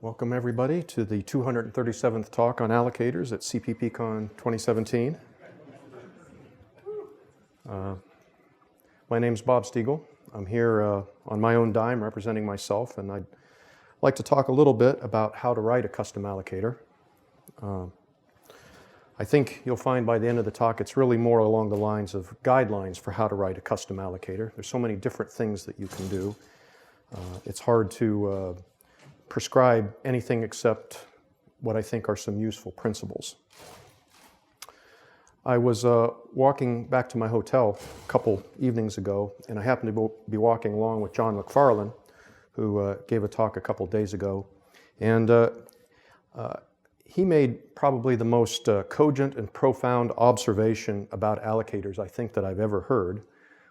Welcome everybody to the 237th talk on allocators at CppCon 2017. My name's Bob Steagall. I'm here on my own dime representing myself, and I'd like to talk a little bit about how to write a custom allocator. I think you'll find by the end of the talk it's really more along the lines of guidelines for how to write a custom allocator. There's so many different things that you can do. It's hard to prescribe anything except what I think are some useful principles. I was walking back to my hotel a couple evenings ago, and I happened to be walking along with John McFarlane, who gave a talk a couple days ago, and he made probably the most cogent and profound observation about allocators I think that I've ever heard.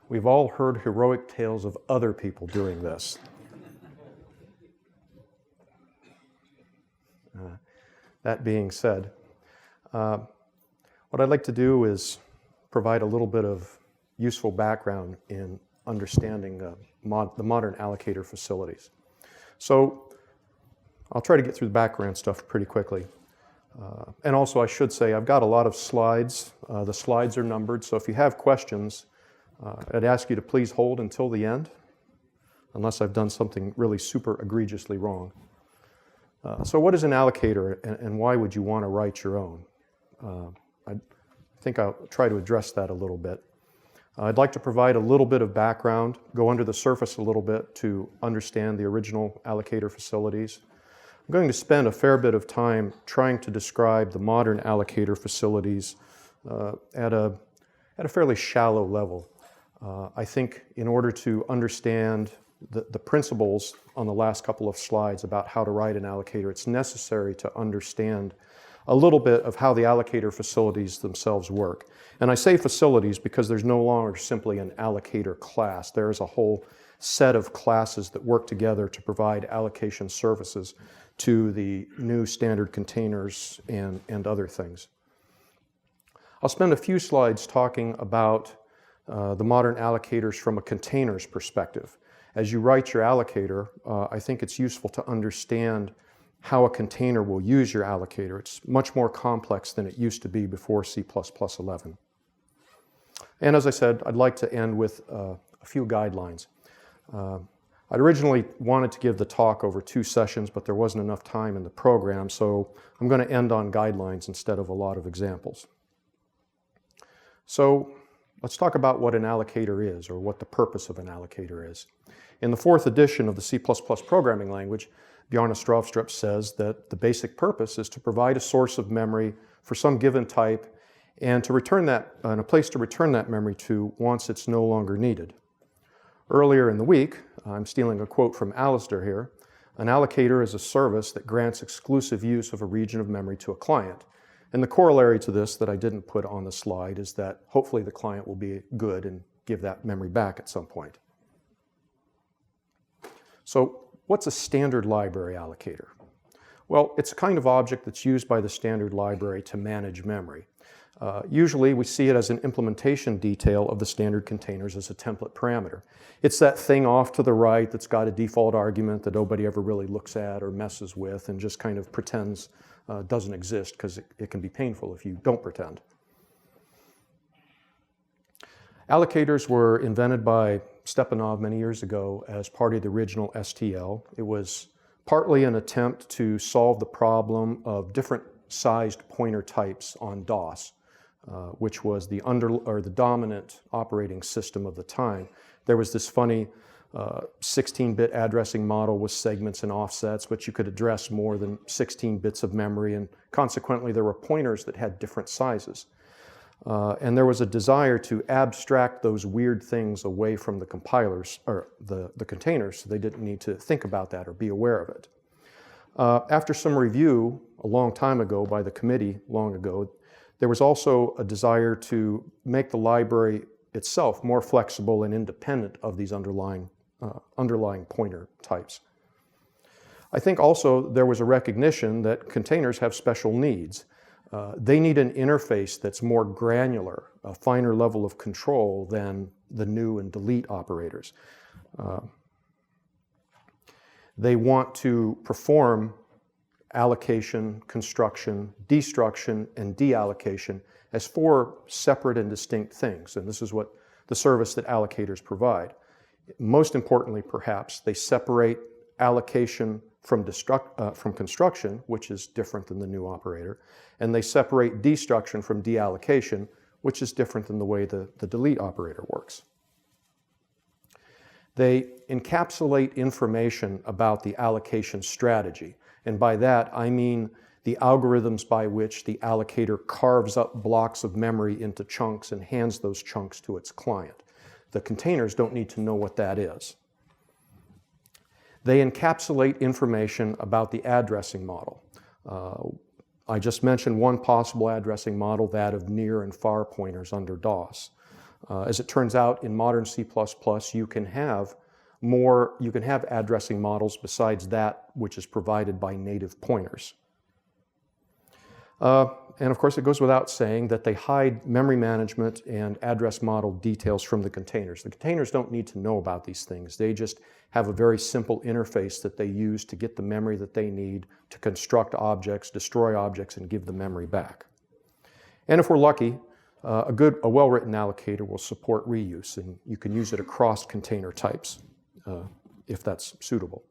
We've all heard heroic tales of other people doing this. That being said, what I'd like to do is provide a little bit of useful background in understanding the modern allocator facilities. So I'll try to get through the background stuff pretty quickly. And also I should say I've got a lot of slides. The slides are numbered, so if you have questions, I'd ask you to please hold until the end, unless I've done something really super egregiously wrong. So what is an allocator, and why would you want to write your own? I think I'll try to address that a little bit. I'd like to provide a little bit of background, go under the surface a little bit to understand the original allocator facilities. I'm going to spend a fair bit of time trying to describe the modern allocator facilities at a fairly shallow level. I think in order to understand the principles on the last couple of slides about how to write an allocator, it's necessary to understand a little bit of how the allocator facilities themselves work. And I say facilities because there's no longer simply an allocator class. There is a whole set of classes that work together to provide allocation services to the new standard containers and other things. I'll spend a few slides talking about the modern allocators from a containers perspective. As you write your allocator, I think it's useful to understand how a container will use your allocator. It's much more complex than it used to be before C++11. And as I said, I'd like to end with a few guidelines. I'd originally wanted to give the talk over 2 sessions, but there wasn't enough time in the program, so I'm going to end on guidelines instead of a lot of examples. So let's talk about what an allocator is, or what the purpose of an allocator is. In the 4th edition of the C++ programming language, Bjarne Stroustrup says that the basic purpose is to provide a source of memory for some given type and to return that, and a place to return that memory to once it's no longer needed. Earlier in the week, I'm stealing a quote from Alistair here, an allocator is a service that grants exclusive use of a region of memory to a client. And the corollary to this that I didn't put on the slide is that hopefully the client will be good and give that memory back at some point. So what's a standard library allocator? Well, it's a kind of object that's used by the standard library to manage memory. Usually we see it as an implementation detail of the standard containers as a template parameter. It's that thing off to the right that's got a default argument that nobody ever really looks at or messes with and just kind of pretends doesn't exist, because it can be painful if you don't pretend. Allocators were invented by Stepanov many years ago as part of the original STL. It was partly an attempt to solve the problem of different sized pointer types on DOS, which was the dominant operating system of the time. There was this funny 16-bit addressing model with segments and offsets, but you could address more than 16 bits of memory, and consequently there were pointers that had different sizes. And there was a desire to abstract those weird things away from the compilers, or the containers, so they didn't need to think about that or be aware of it. After some review a long time ago by the committee long ago, there was also a desire to make the library itself more flexible and independent of these underlying pointer types. I think also there was a recognition that containers have special needs. They need an interface that's more granular, a finer level of control than the new and delete operators. They want to perform allocation, construction, destruction, and deallocation as 4 separate and distinct things. And this is what the service that allocators provide. Most importantly, perhaps, they separate allocation from construction, which is different than the new operator, and they separate destruction from deallocation, which is different than the way the delete operator works. They encapsulate information about the allocation strategy, and by that I mean the algorithms by which the allocator carves up blocks of memory into chunks and hands those chunks to its client. The containers don't need to know what that is. They encapsulate information about the addressing model. I just mentioned one possible addressing model, that of near and far pointers under DOS. As it turns out, in modern C++, you can have addressing models besides that which is provided by native pointers. And of course, it goes without saying that they hide memory management and address model details from the containers. The containers don't need to know about these things. They just have a very simple interface that they use to get the memory that they need to construct objects, destroy objects, and give the memory back. And if we're lucky, a well-written allocator will support reuse, and you can use it across container types if that's suitable.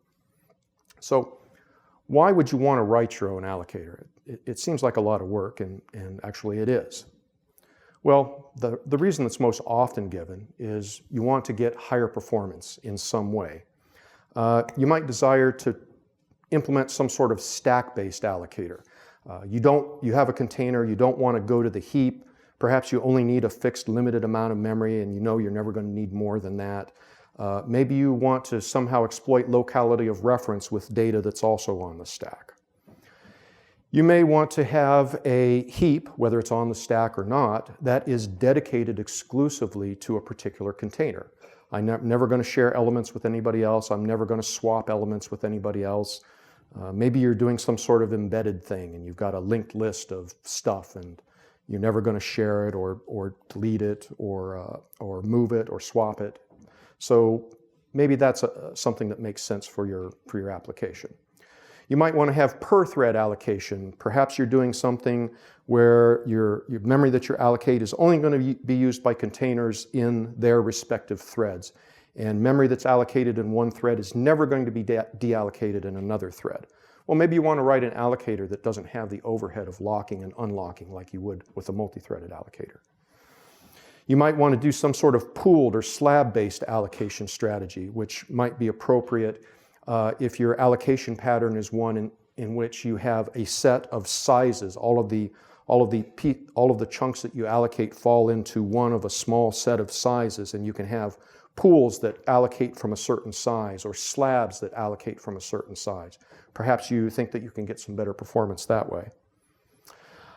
So why would you want to write your own allocator? It seems like a lot of work, and actually it is. Well, the reason that's most often given is you want to get higher performance in some way. You might desire to implement some sort of stack-based allocator. You have a container, you don't want to go to the heap. Perhaps you only need a fixed limited amount of memory and you know you're never going to need more than that. Maybe you want to somehow exploit locality of reference with data that's also on the stack. You may want to have a heap, whether it's on the stack or not, that is dedicated exclusively to a particular container. I'm never going to share elements with anybody else. I'm never going to swap elements with anybody else. Maybe you're doing some sort of embedded thing and you've got a linked list of stuff and you're never going to share it or delete it or move it or swap it. So maybe that's something that makes sense for your application. You might want to have per-thread allocation. Perhaps you're doing something where your memory that you allocate is only going to be used by containers in their respective threads. And memory that's allocated in one thread is never going to be deallocated in another thread. Well, maybe you want to write an allocator that doesn't have the overhead of locking and unlocking like you would with a multi-threaded allocator. You might want to do some sort of pooled or slab-based allocation strategy, which might be appropriate if your allocation pattern is one in which you have a set of sizes. All of the chunks that you allocate fall into one of a small set of sizes, and you can have pools that allocate from a certain size or slabs that allocate from a certain size. Perhaps you think that you can get some better performance that way.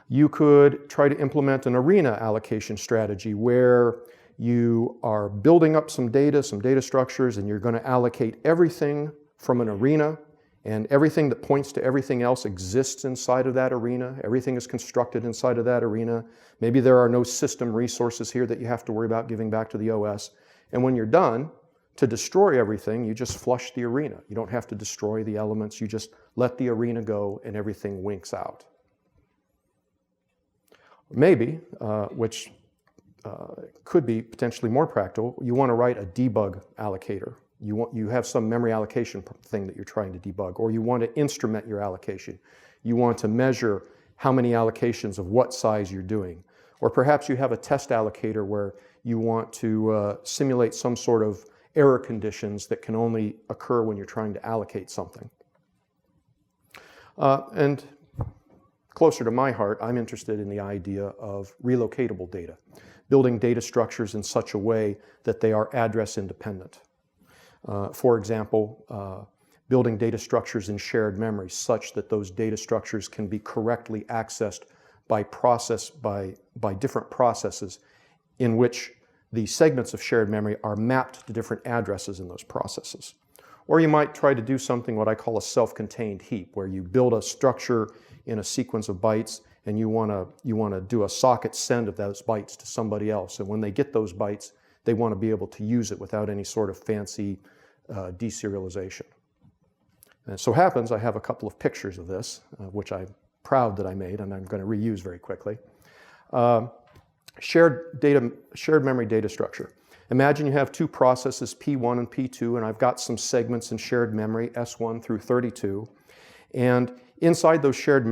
You could try to implement an arena allocation strategy where you are building up some data structures, and you're going to allocate everything from an arena, and everything that points to everything else exists inside of that arena. Everything is constructed inside of that arena. Maybe there are no system resources here that you have to worry about giving back to the OS. And when you're done, to destroy everything, you just flush the arena. You don't have to destroy the elements. You just let the arena go and everything winks out. Maybe, which could be potentially more practical, you want to write a debug allocator. You have some memory allocation thing that you're trying to debug, or you want to instrument your allocation. You want to measure how many allocations of what size you're doing. Or perhaps you have a test allocator where you want to simulate some sort of error conditions that can only occur when you're trying to allocate something. And closer to my heart, I'm interested in the idea of relocatable data, building data structures in such a way that they are address independent. For example, building data structures in shared memory such that those data structures can be correctly accessed by different processes in which the segments of shared memory are mapped to different addresses in those processes. Or you might try to do something what I call a self-contained heap, where you build a structure in a sequence of bytes and you want to do a socket send of those bytes to somebody else. And when they get those bytes, they want to be able to use it without any sort of fancy deserialization. And it so happens I have a couple of pictures of this, which I'm proud that I made, and I'm going to reuse very quickly. Shared memory data structure. Imagine you have two processes, P1 and P2, and I've got some segments in shared memory, S1 through 32. And inside those shared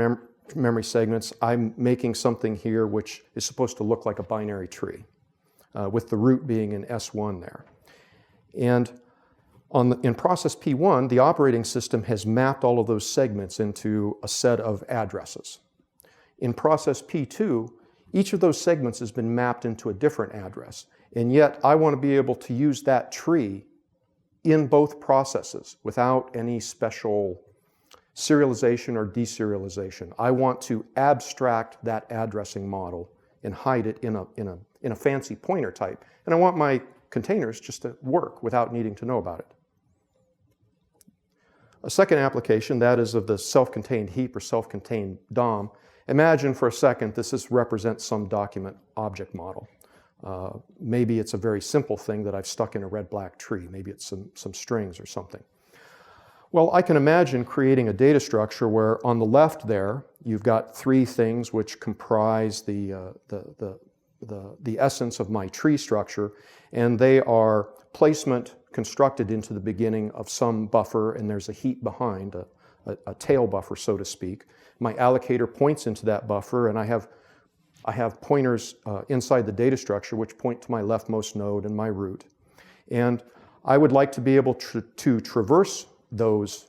memory segments, I'm making something here which is supposed to look like a binary tree, with the root being in S1 there. And in process P1, the operating system has mapped all of those segments into a set of addresses. In process P2, each of those segments has been mapped into a different address. And yet, I want to be able to use that tree in both processes without any special serialization or deserialization. I want to abstract that addressing model and hide it in a fancy pointer type. And I want my containers just to work without needing to know about it. A second application, that is of the self-contained heap or self-contained DOM. Imagine for a second this represents some document object model. Maybe it's a very simple thing that I've stuck in a red-black tree. Maybe it's some strings or something. Well, I can imagine creating a data structure where on the left there, you've got three things which comprise the essence of my tree structure, and they are placement constructed into the beginning of some buffer, and there's a heap behind, a tail buffer, so to speak. My allocator points into that buffer, and I have pointers inside the data structure which point to my leftmost node and my root. And I would like to be able to traverse those.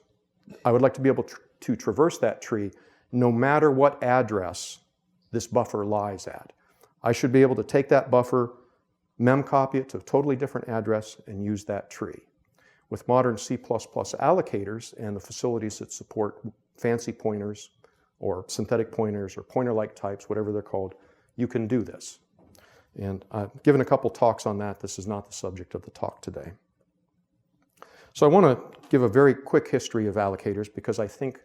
I would like to be able to traverse that tree no matter what address this buffer lies at. I should be able to take that buffer, memcopy it to a totally different address, and use that tree. With modern C++ allocators and the facilities that support fancy pointers or synthetic pointers or pointer-like types, whatever they're called, you can do this. And I've given a couple talks on that. This is not the subject of the talk today. So I want to give a very quick history of allocators because I think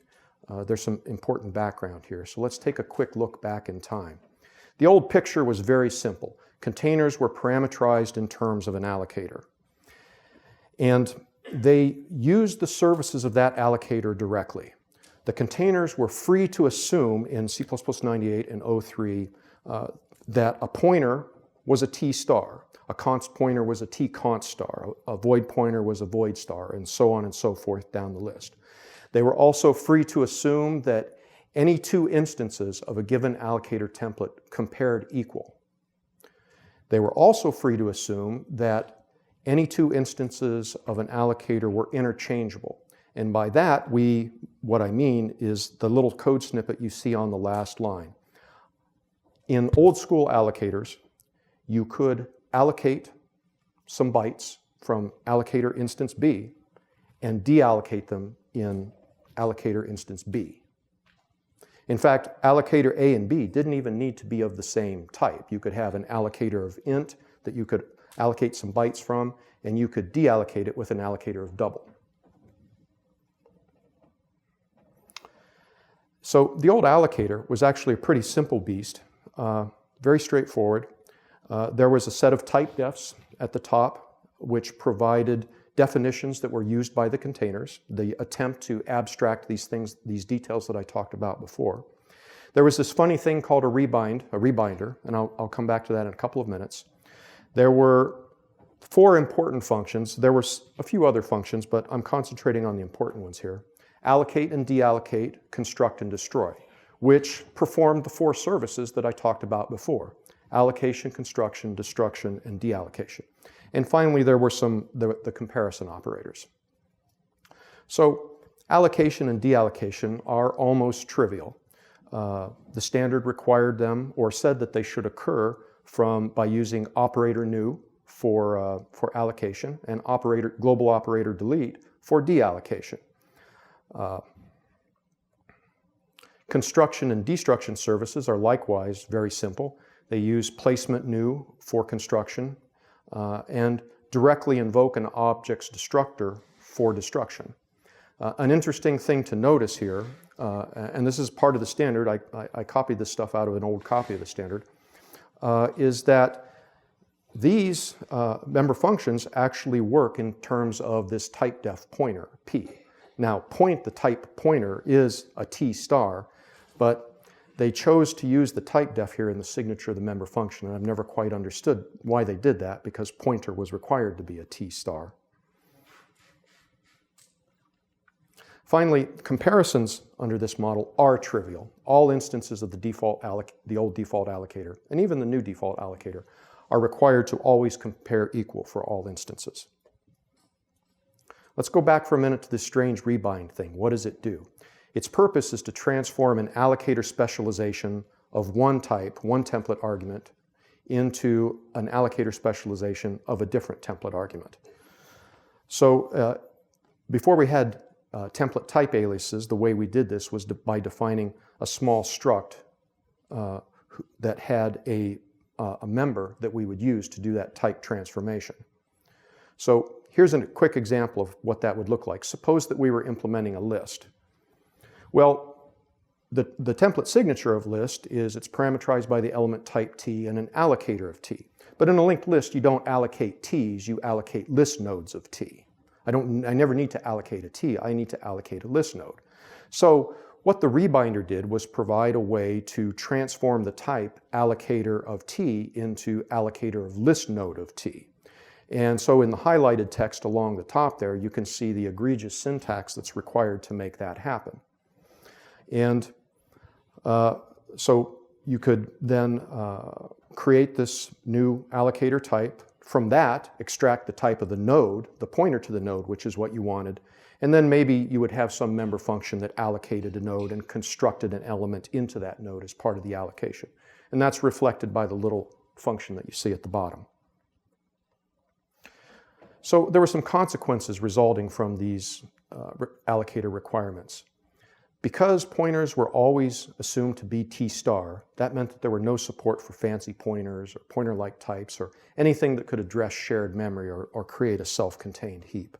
there's some important background here. So let's take a quick look back in time. The old picture was very simple. Containers were parameterized in terms of an allocator. And they used the services of that allocator directly. The containers were free to assume in C++ 98 and 03 that a pointer was a T star, a const pointer was a T const star, a void pointer was a void star, and so on and so forth down the list. They were also free to assume that any two instances of a given allocator template compared equal. They were also free to assume that any two instances of an allocator were interchangeable. And by that, what I mean is the little code snippet you see on the last line. In old school allocators, you could allocate some bytes from allocator instance B and deallocate them in allocator instance B. In fact, allocator A and B didn't even need to be of the same type. You could have an allocator of int that you could allocate some bytes from, and you could deallocate it with an allocator of double. So the old allocator was actually a pretty simple beast, very straightforward. There was a set of type defs at the top which provided definitions that were used by the containers, the attempt to abstract these things, these details that I talked about before. There was this funny thing called a rebinder, and I'll come back to that in a couple of minutes. There were four important functions. There were a few other functions, but I'm concentrating on the important ones here. Allocate and deallocate, construct and destroy, which performed the four services that I talked about before. Allocation, construction, destruction, and deallocation. And finally, there were the comparison operators. So allocation and deallocation are almost trivial. The standard required them or said that they should occur by using operator new for allocation and global operator delete for deallocation. Construction and destruction services are likewise very simple. They use placement new for construction and directly invoke an object's destructor for destruction. An interesting thing to notice here, and this is part of the standard, I copied this stuff out of an old copy of the standard, is that these member functions actually work in terms of this type def pointer, P. Now, the type pointer is a T star, but they chose to use the type def here in the signature of the member function, and I've never quite understood why they did that, because pointer was required to be a T star. Finally, comparisons under this model are trivial. All instances of the old default allocator, and even the new default allocator, are required to always compare equal for all instances. Let's go back for a minute to this strange rebind thing. What does it do? Its purpose is to transform an allocator specialization of one type, one template argument, into an allocator specialization of a different template argument. So before we had template type aliases, the way we did this was by defining a small struct that had a member that we would use to do that type transformation. So here's a quick example of what that would look like. Suppose that we were implementing a list. Well, the template signature of list is it's parameterized by the element type T and an allocator of T. But in a linked list, you don't allocate T's, you allocate list nodes of T. I never need to allocate a T, I need to allocate a list node. So what the rebinder did was provide a way to transform the type allocator of T into allocator of list node of T. And so in the highlighted text along the top there, you can see the egregious syntax that's required to make that happen. And so you could then create this new allocator type. From that, extract the type of the node, the pointer to the node, which is what you wanted. And then maybe you would have some member function that allocated a node and constructed an element into that node as part of the allocation. And that's reflected by the little function that you see at the bottom. So there were some consequences resulting from these allocator requirements. Because pointers were always assumed to be T star, that meant that there were no support for fancy pointers or pointer-like types or anything that could address shared memory or create a self-contained heap.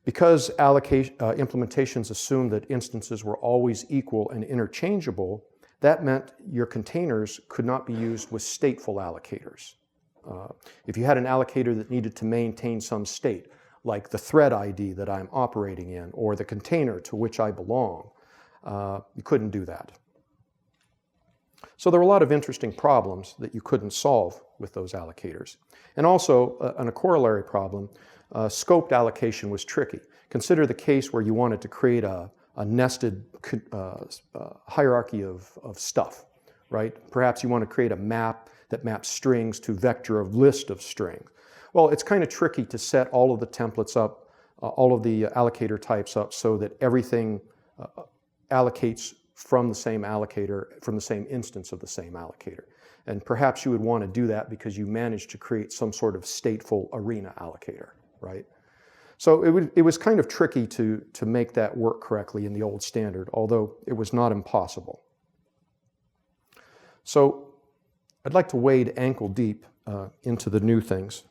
Because implementations assumed that instances were always equal and interchangeable, that meant your containers could not be used with stateful allocators. If you had an allocator that needed to maintain some state, like the thread ID that I'm operating in or the container to which I belong, you couldn't do that. So there were a lot of interesting problems that you couldn't solve with those allocators. And also, on a corollary problem, scoped allocation was tricky. Consider the case where you wanted to create a nested hierarchy of stuff, right? Perhaps you want to create a map that maps strings to vector of list of strings. Well, it's kind of tricky to set all of the templates up, all of the allocator types up so that everything allocates from the same allocator, from the same instance of the same allocator. And perhaps you would want to do that because you managed to create some sort of stateful arena allocator, right? So it was kind of tricky to make that work correctly in the old standard, although it was not impossible. So I'd like to wade ankle deep into the new things.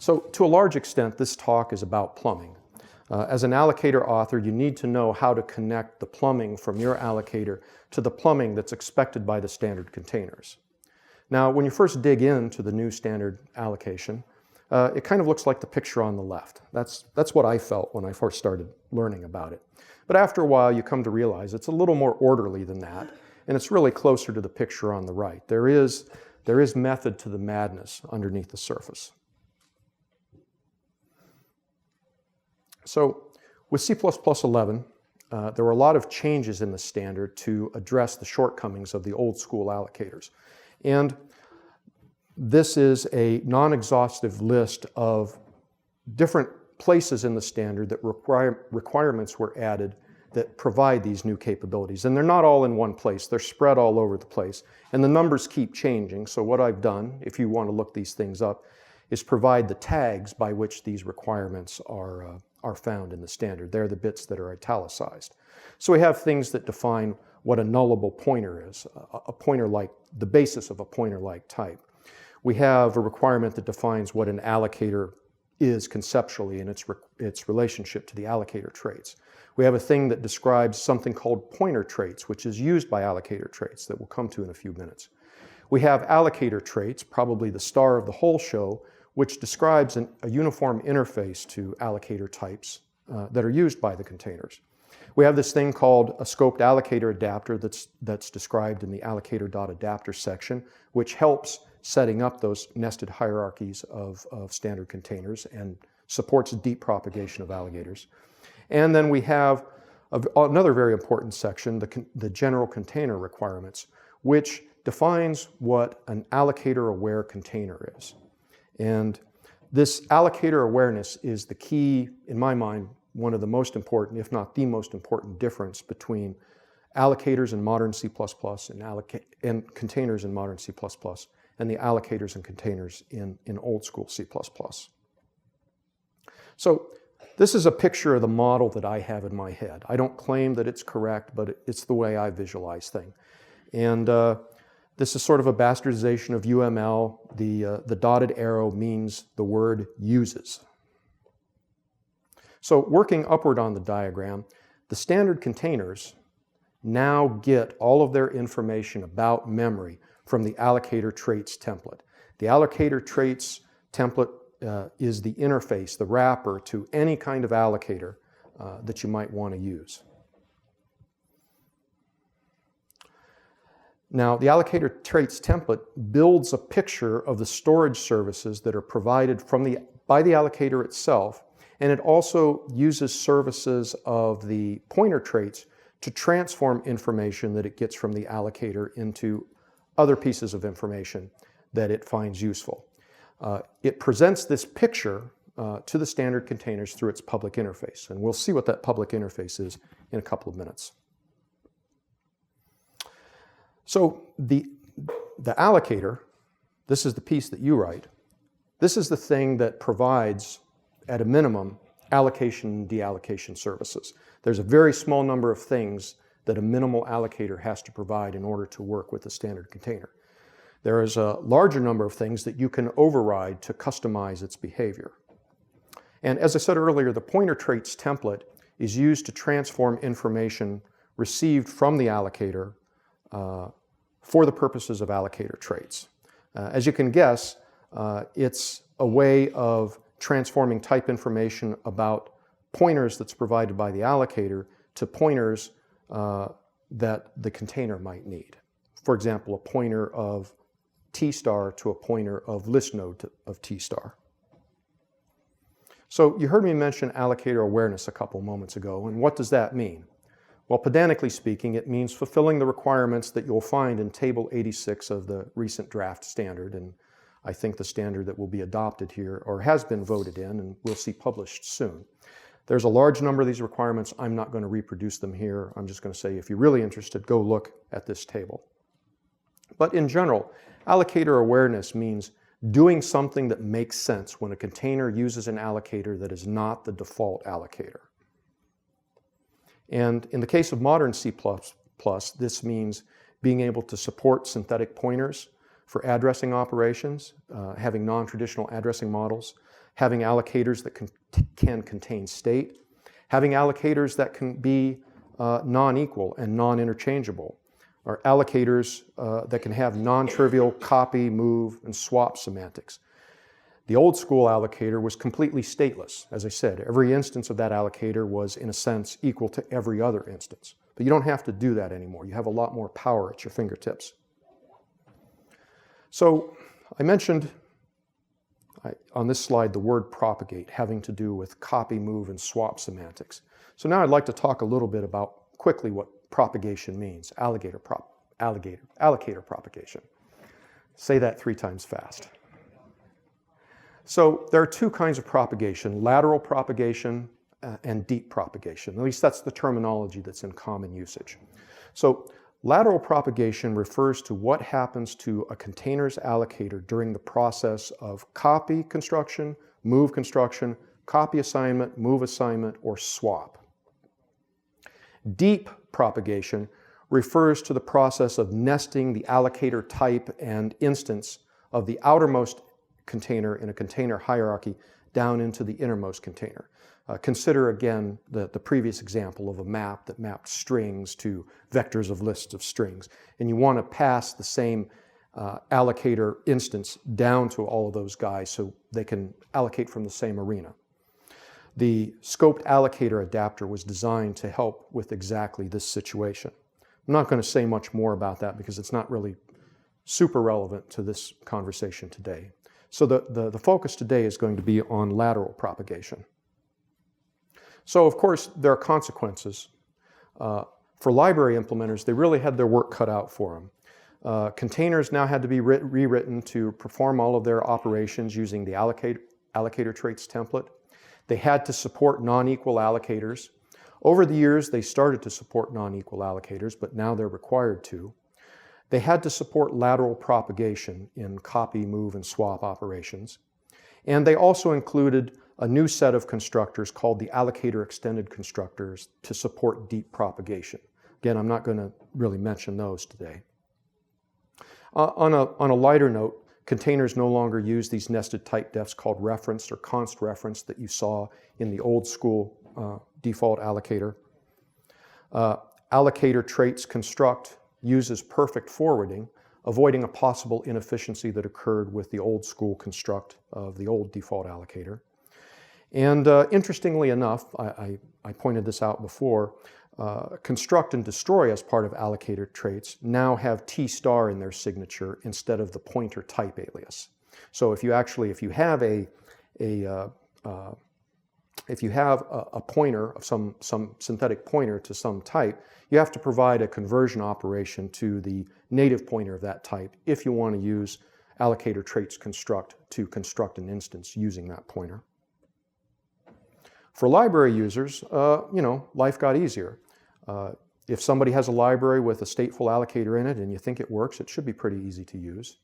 So to a large extent, this talk is about plumbing. As an allocator author, you need to know how to connect the plumbing from your allocator to the plumbing that's expected by the standard containers. Now, when you first dig into the new standard allocation, it kind of looks like the picture on the left. That's what I felt when I first started learning about it. But after a while, you come to realize it's a little more orderly than that, and it's really closer to the picture on the right. There is method to the madness underneath the surface. So with C++11, there were a lot of changes in the standard to address the shortcomings of the old school allocators. And this is a non-exhaustive list of different places in the standard that requirements were added that provide these new capabilities. And they're not all in one place, they're spread all over the place. And the numbers keep changing, so what I've done, if you want to look these things up, is provide the tags by which these requirements are found in the standard. They're the bits that are italicized. So we have things that define what a nullable pointer is, a pointer-like, the basis of a pointer-like type. We have a requirement that defines what an allocator is conceptually and its relationship to the allocator traits. We have a thing that describes something called pointer traits, which is used by allocator traits that we'll come to in a few minutes. We have allocator traits, probably the star of the whole show, which describes a uniform interface to allocator types that are used by the containers. We have this thing called a scoped allocator adapter that's described in the allocator.adapter section, which helps setting up those nested hierarchies of standard containers and supports deep propagation of alligators. And then we have another very important section, the general container requirements, which defines what an allocator-aware container is. And this allocator awareness is the key, in my mind, one of the most important, if not the most important difference between allocators in modern C++ and containers in modern C++, and the allocators and containers in old school C++. So this is a picture of the model that I have in my head. I don't claim that it's correct, but it's the way I visualize things. And this is sort of a bastardization of UML. The dotted arrow means the word uses. So working upward on the diagram, the standard containers now get all of their information about memory from the Allocator Traits template. The Allocator Traits template is the interface, the wrapper to any kind of allocator that you might want to use. Now, the Allocator Traits template builds a picture of the storage services that are provided by the allocator itself, and it also uses services of the pointer traits to transform information that it gets from the allocator into other pieces of information that it finds useful. It presents this picture to the standard containers through its public interface, and we'll see what that public interface is in a couple of minutes. So the allocator, this is the piece that you write. This is the thing that provides, at a minimum, allocation and deallocation services. There's a very small number of things that a minimal allocator has to provide in order to work with a standard container. There is a larger number of things that you can override to customize its behavior. And as I said earlier, the pointer traits template is used to transform information received from the allocator for the purposes of allocator traits. As you can guess, it's a way of transforming type information about pointers that's provided by the allocator to pointers that the container might need. For example, a pointer of T star to a pointer of list node of T star. So you heard me mention allocator awareness a couple moments ago, and what does that mean? Well, pedantically speaking, it means fulfilling the requirements that you'll find in Table 86 of the recent draft standard, and I think the standard that will be adopted here, or has been voted in, and we'll see published soon. There's a large number of these requirements. I'm not going to reproduce them here. I'm just going to say, if you're really interested, go look at this table. But in general, allocator awareness means doing something that makes sense when a container uses an allocator that is not the default allocator. And in the case of modern C++, this means being able to support synthetic pointers for addressing operations, having non-traditional addressing models, having allocators that can contain state, having allocators that can be non-equal and non-interchangeable, or allocators that can have non-trivial copy, move, and swap semantics. The old school allocator was completely stateless. As I said, every instance of that allocator was, in a sense, equal to every other instance. But you don't have to do that anymore. You have a lot more power at your fingertips. So I mentioned on this slide the word propagate, having to do with copy, move, and swap semantics. So now I'd like to talk a little bit about quickly what propagation means, allocator propagation. Say that 3 times fast. So there are 2 kinds of propagation, lateral propagation and deep propagation. At least that's the terminology that's in common usage. So lateral propagation refers to what happens to a container's allocator during the process of copy construction, move construction, copy assignment, move assignment, or swap. Deep propagation refers to the process of nesting the allocator type and instance of the outermost container in a container hierarchy down into the innermost container. Consider again the previous example of a map that mapped strings to vectors of lists of strings. And you want to pass the same allocator instance down to all of those guys so they can allocate from the same arena. The scoped allocator adapter was designed to help with exactly this situation. I'm not going to say much more about that because it's not really super relevant to this conversation today. So the focus today is going to be on lateral propagation. So of course there are consequences. For library implementers, they really had their work cut out for them. Containers now had to be rewritten to perform all of their operations using the allocator traits template. They had to support non-equal allocators. Over the years, they started to support non-equal allocators, but now they're required to. They had to support lateral propagation in copy, move, and swap operations. And they also included a new set of constructors called the allocator extended constructors to support deep propagation. Again, I'm not going to really mention those today. On a lighter note, containers no longer use these nested type defs called referenced or const referenced that you saw in the old school default allocator. Allocator traits construct uses perfect forwarding, avoiding a possible inefficiency that occurred with the old school construct of the old default allocator. And interestingly enough, I pointed this out before, construct and destroy as part of allocator traits now have T star in their signature instead of the pointer type alias. So if you have a pointer of some synthetic pointer to some type, you have to provide a conversion operation to the native pointer of that type if you want to use allocator traits construct to construct an instance using that pointer. For library users, life got easier. If somebody has a library with a stateful allocator in it and you think it works, it should be pretty easy to use.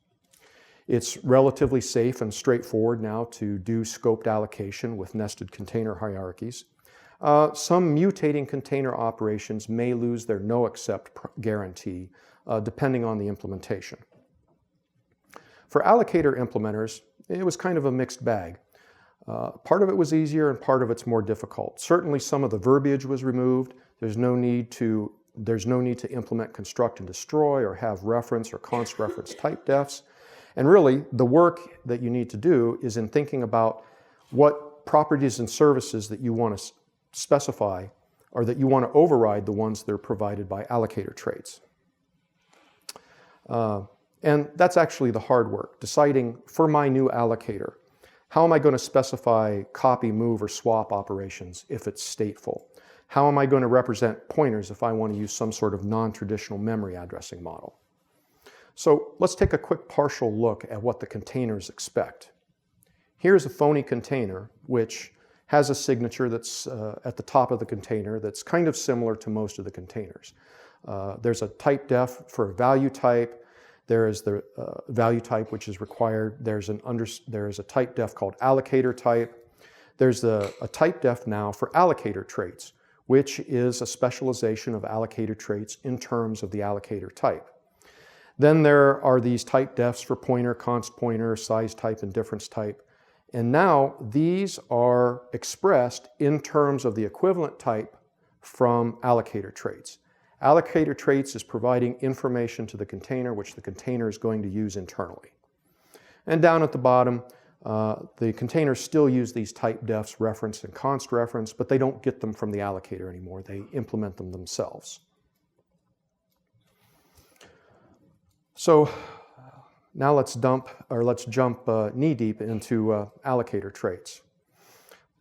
It's relatively safe and straightforward now to do scoped allocation with nested container hierarchies. Some mutating container operations may lose their no-except guarantee, depending on the implementation. For allocator implementers, it was kind of a mixed bag. Part of it was easier and part of it's more difficult. Certainly some of the verbiage was removed. There's no need to implement construct and destroy or have reference or const reference type defs. And really, the work that you need to do is in thinking about what properties and services that you want to specify or that you want to override the ones that are provided by allocator traits. And that's actually the hard work, deciding for my new allocator, how am I going to specify copy, move, or swap operations if it's stateful? How am I going to represent pointers if I want to use some sort of non-traditional memory addressing model? So let's take a quick partial look at what the containers expect. Here's a phony container which has a signature that's at the top of the container that's kind of similar to most of the containers. There's a type def for a value type. There is the value type which is required. There's a type def called allocator type. There's a type def now for allocator traits, which is a specialization of allocator traits in terms of the allocator type. Then there are these type defs for pointer, const pointer, size type, and difference type. And now these are expressed in terms of the equivalent type from allocator traits. Allocator traits is providing information to the container which the container is going to use internally. And down at the bottom, the containers still use these type defs, reference and const reference, but they don't get them from the allocator anymore. They implement them themselves. So now let's jump knee-deep into allocator traits.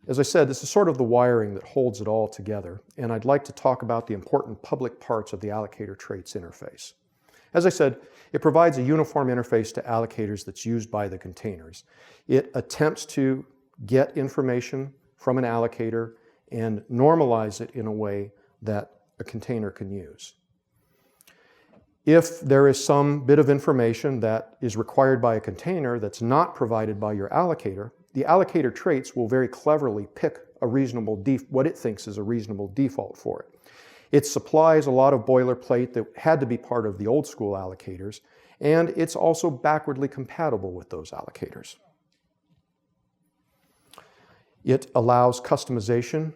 As I said, this is sort of the wiring that holds it all together, and I'd like to talk about the important public parts of the allocator traits interface. As I said, it provides a uniform interface to allocators that's used by the containers. It attempts to get information from an allocator and normalize it in a way that a container can use. If there is some bit of information that is required by a container that's not provided by your allocator, the allocator traits will very cleverly pick a reasonable what it thinks is a reasonable default for it. It supplies a lot of boilerplate that had to be part of the old school allocators, and it's also backwardly compatible with those allocators. It allows customization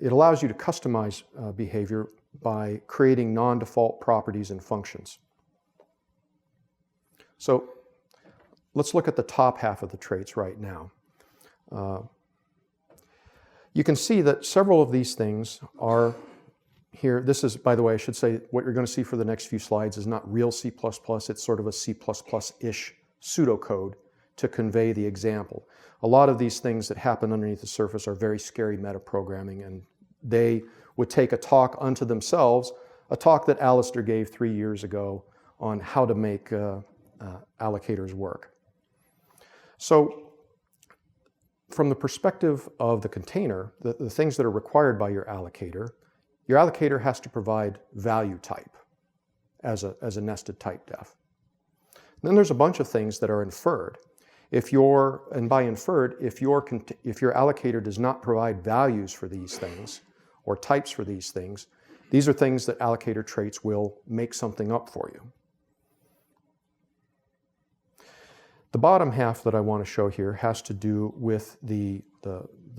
it allows you to customize behavior by creating non-default properties and functions. So let's look at the top half of the traits right now. You can see that several of these things are here. This is, by the way, I should say, what you're going to see for the next few slides is not real C++. It's sort of a C++-ish pseudocode to convey the example. A lot of these things that happen underneath the surface are very scary metaprogramming, and they would take a talk unto themselves, a talk that Alistair gave 3 years ago on how to make allocators work. So from the perspective of the container, the things that are required by your allocator has to provide value type as a nested type def. And then there's a bunch of things that are inferred. And by inferred, if your allocator does not provide values for these things or types for these things, these are things that allocator traits will make something up for you. The bottom half that I want to show here has to do with the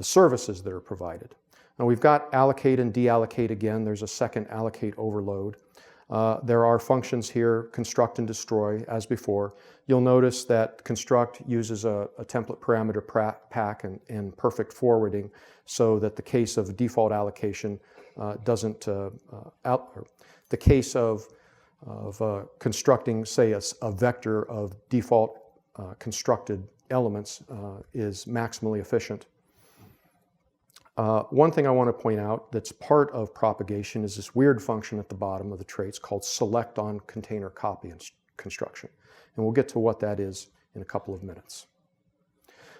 services that are provided. Now we've got allocate and deallocate again. There's a second allocate overload. There are functions here, construct and destroy, as before. You'll notice that construct uses a template parameter pack and perfect forwarding so that the case of default allocation doesn't, the case of constructing, say, a vector of default constructed elements is maximally efficient. One thing I want to point out that's part of propagation is this weird function at the bottom of the traits called select on container copy construction. And we'll get to what that is in a couple of minutes.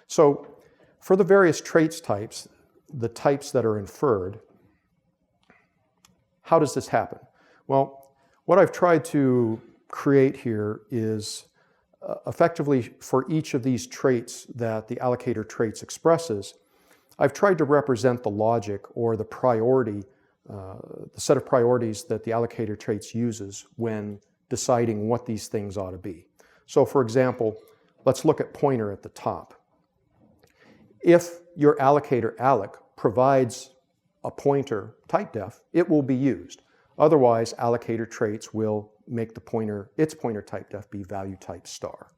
So for the various traits types, the types that are inferred, how does this happen? Well, what I've tried to create here is effectively for each of these traits that the allocator traits expresses, I've tried to represent the logic or the priority, the set of priorities that the allocator traits uses when deciding what these things ought to be. So for example, let's look at pointer at the top. If your allocator alloc provides a pointer type def, it will be used. Otherwise, allocator traits will make the pointer, its pointer type def be value type star.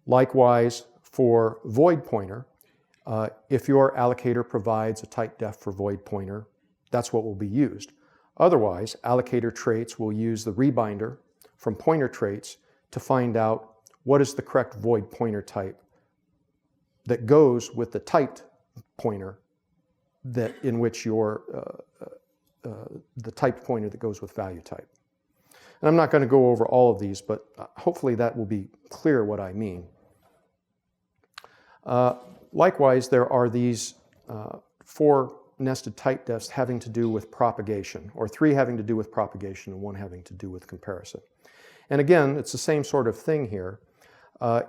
Likewise, for void pointer, if your allocator provides a type def for void pointer, that's what will be used. Otherwise, allocator traits will use the rebinder from pointer traits to find out what is the correct void pointer type that goes with the typed pointer that in which your the typed pointer that goes with value type. And I'm not going to go over all of these, but hopefully that will be clear what I mean. Likewise, there are these 4 nested type defs having to do with propagation, or 3 having to do with propagation and 1 having to do with comparison. And again, it's the same sort of thing here.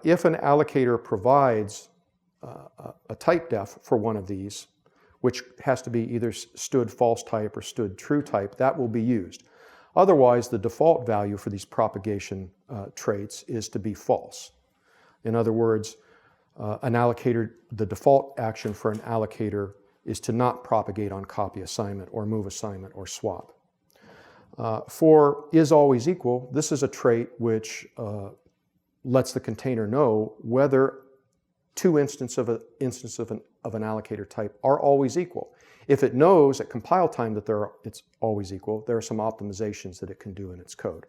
If an allocator provides a type def for one of these, which has to be either stood false type or stood true type, that will be used. Otherwise, the default value for these propagation traits is to be false. In other words, an allocator, the default action for an allocator is to not propagate on copy assignment or move assignment or swap. For is always equal, this is a trait which lets the container know whether 2 instances of an allocator type are always equal. If it knows at compile time that it's always equal, there are some optimizations that it can do in its code.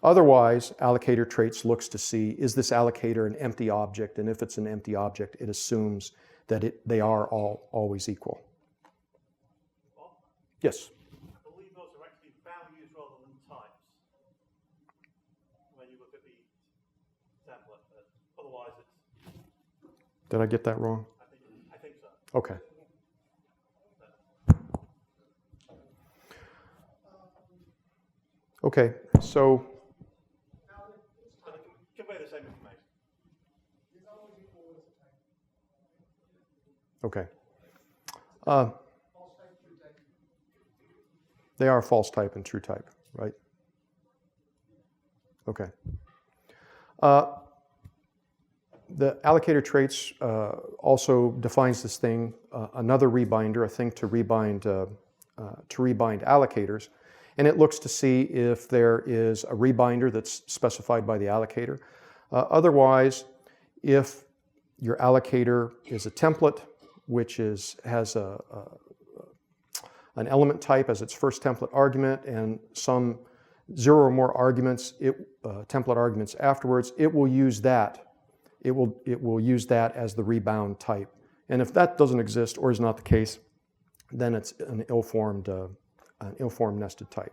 Otherwise, allocator traits looks to see, is this allocator an empty object? And if it's an empty object, it assumes that they are all always equal. Yes? I believe those are actually values rather than types when you look at the template. Otherwise, it's... Did I get that wrong? I think so. Okay. Okay, so... Convey the same information. Okay. They are false type and true type, right? Okay. The allocator traits also defines this thing, another rebinder, a thing to rebind allocators. And it looks to see if there is a rebinder that's specified by the allocator. Otherwise, if your allocator is a template, which has an element type as its first template argument and some 0 or more arguments, template arguments afterwards, it will use that. It will use that as the rebound type. And if that doesn't exist or is not the case, then it's an ill-formed nested type.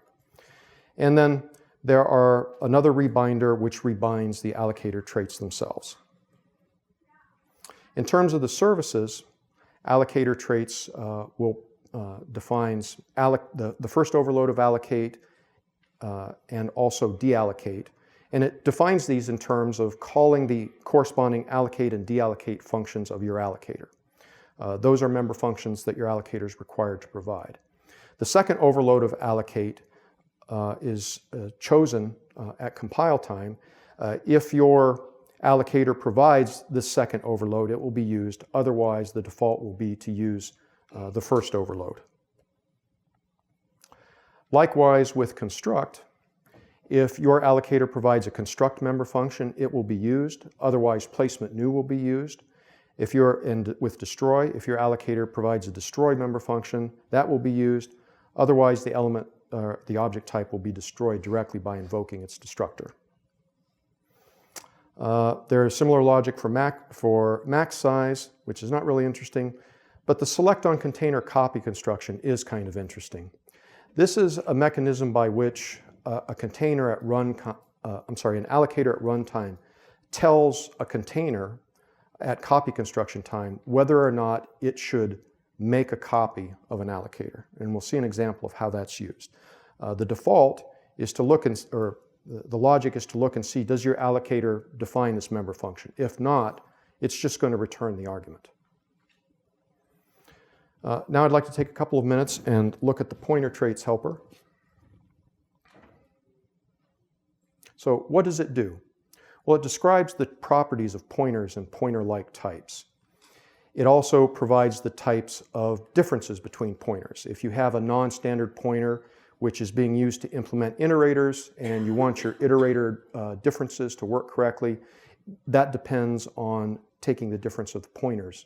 And then there are another rebinder which rebinds the allocator traits themselves. In terms of the services, allocator traits defines the first overload of allocate and also deallocate. And it defines these in terms of calling the corresponding allocate and deallocate functions of your allocator. Those are member functions that your allocator is required to provide. The second overload of allocate is chosen at compile time. If your allocator provides this second overload, it will be used. Otherwise, the default will be to use the first overload. Likewise with construct, if your allocator provides a construct member function, it will be used. Otherwise, placement new will be used. If you're with destroy, if your allocator provides a destroy member function, that will be used. Otherwise, the element, the object type will be destroyed directly by invoking its destructor. There is similar logic for max size, which is not really interesting, but the select on container copy construction is kind of interesting. This is a mechanism by which an allocator at runtime tells a container at copy construction time whether or not it should make a copy of an allocator. And we'll see an example of how that's used. The default is to look the logic is to look and see, does your allocator define this member function? If not, it's just going to return the argument. Now I'd like to take a couple of minutes and look at the pointer traits helper. So what does it do? Well, it describes the properties of pointers and pointer-like types. It also provides the types of differences between pointers. If you have a non-standard pointer which is being used to implement iterators and you want your iterator differences to work correctly, that depends on taking the difference of the pointers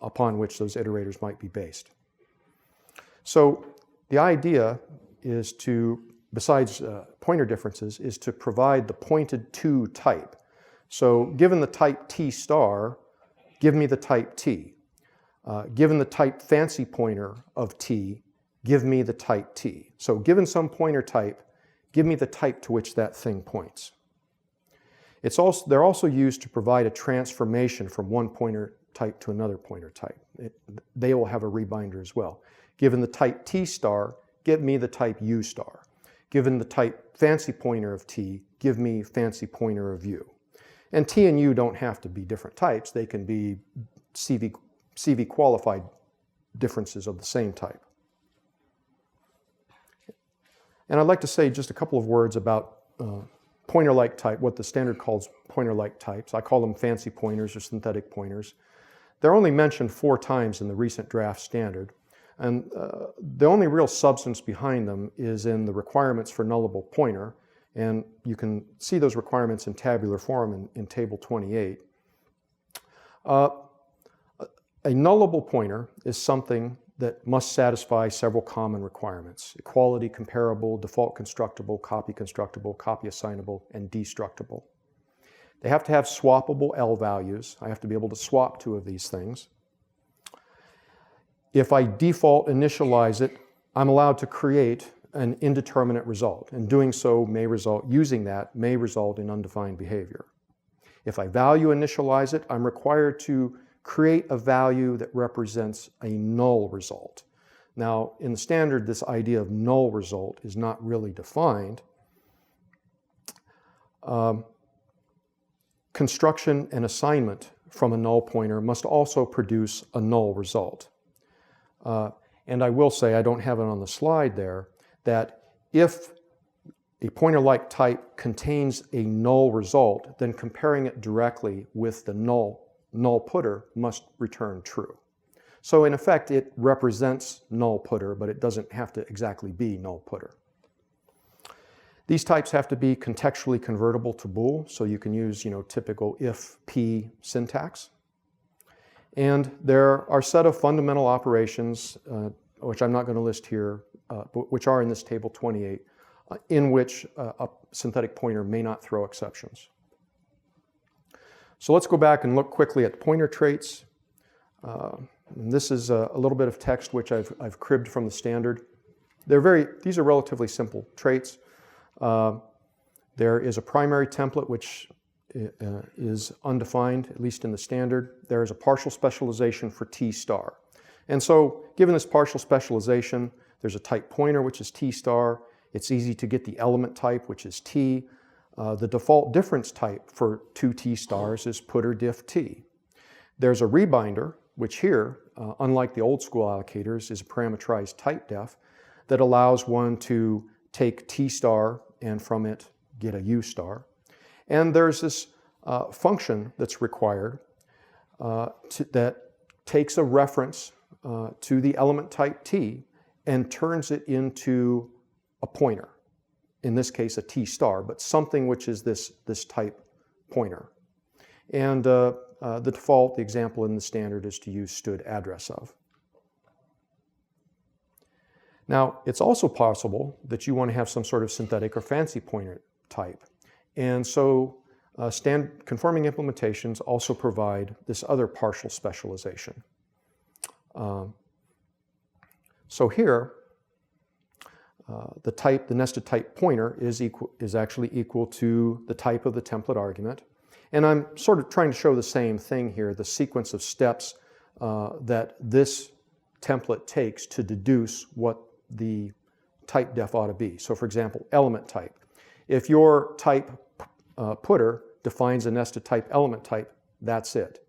upon which those iterators might be based. So the idea is to, besides pointer differences, is to provide the pointed to type. So given the type T star, give me the type T. Given the type fancy pointer of T, give me the type T. So given some pointer type, give me the type to which that thing points. They're also used to provide a transformation from one pointer type to another pointer type. They will have a rebinder as well. Given the type T star, give me the type U star. Given the type fancy pointer of T, give me fancy pointer of U. And T and U don't have to be different types. They can be CV qualified differences of the same type. And I'd like to say just a couple of words about pointer-like type, what the standard calls pointer-like types. I call them fancy pointers or synthetic pointers. They're only mentioned 4 times in the recent draft standard. And the only real substance behind them is in the requirements for nullable pointer. And you can see those requirements in tabular form in Table 28. A nullable pointer is something that must satisfy several common requirements: equality, comparable, default constructible, copy assignable, and destructible. They have to have swappable L values. I have to be able to swap 2 of these things. If I default initialize it, I'm allowed to create an indeterminate result, and doing so may result, using that may result in undefined behavior. If I value initialize it, I'm required to create a value that represents a null result. Now, in the standard, this idea of null result is not really defined. Construction and assignment from a null pointer must also produce a null result. And I will say, I don't have it on the slide there, that if a pointer-like type contains a null result, then comparing it directly with the null putter must return true. So in effect, it represents null putter, but it doesn't have to exactly be null putter. These types have to be contextually convertible to bool, so you can use typical if-p syntax. And there are a set of fundamental operations, which I'm not going to list here, but which are in this table 28, in which a synthetic pointer may not throw exceptions. So let's go back and look quickly at pointer traits. And this is a little bit of text which I've cribbed from the standard. These are relatively simple traits. There is a primary template which is undefined, at least in the standard. There is a partial specialization for T star. And so given this partial specialization, there's a type pointer which is T star. It's easy to get the element type, which is T. The default difference type for two T stars is putter diff T. There's a rebinder, which here, unlike the old school allocators, is a parameterized type def that allows one to take T star and from it get a U star. And there's this function that's required that takes a reference to the element type T and turns it into a pointer. In this case, a T star, but something which is this type pointer. And the default, the example in the standard is to use stood address of. Now, it's also possible that you want to have some sort of synthetic or fancy pointer type. And so conforming implementations also provide this other partial specialization. So here, the nested type pointer is actually equal to the type of the template argument. And I'm sort of trying to show the same thing here, the sequence of steps that this template takes to deduce what the type def ought to be. So for example, element type. If your type putter defines a nested type element type, that's it.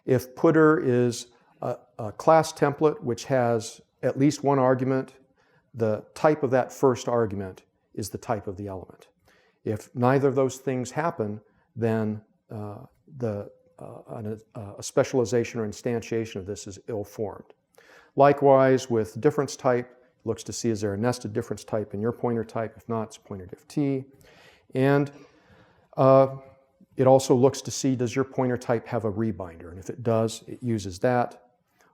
If putter is a class template which has at least one argument, the type of that first argument is the type of the element. If neither of those things happen, then a specialization or instantiation of this is ill-formed. Likewise, with difference type, looks to see is there a nested difference type in your pointer type. If not, it's pointer diff T. And it also looks to see does your pointer type have a rebinder, and if it does, it uses that.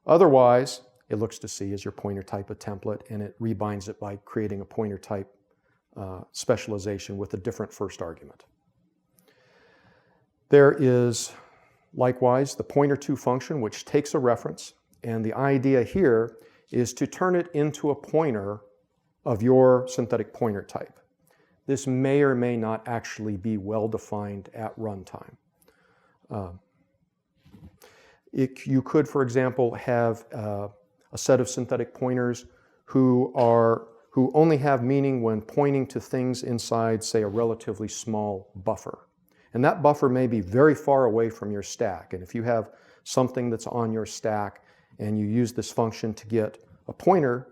Otherwise, it looks to see is your pointer type a template, and it rebinds it by creating a pointer type specialization with a different first argument. There is likewise the pointer2 function, which takes a reference, and the idea here is to turn it into a pointer of your synthetic pointer type. This may or may not actually be well defined at runtime. You could, for example, have a set of synthetic pointers who only have meaning when pointing to things inside, say, a relatively small buffer. And that buffer may be very far away from your stack. And if you have something that's on your stack and you use this function to get a pointer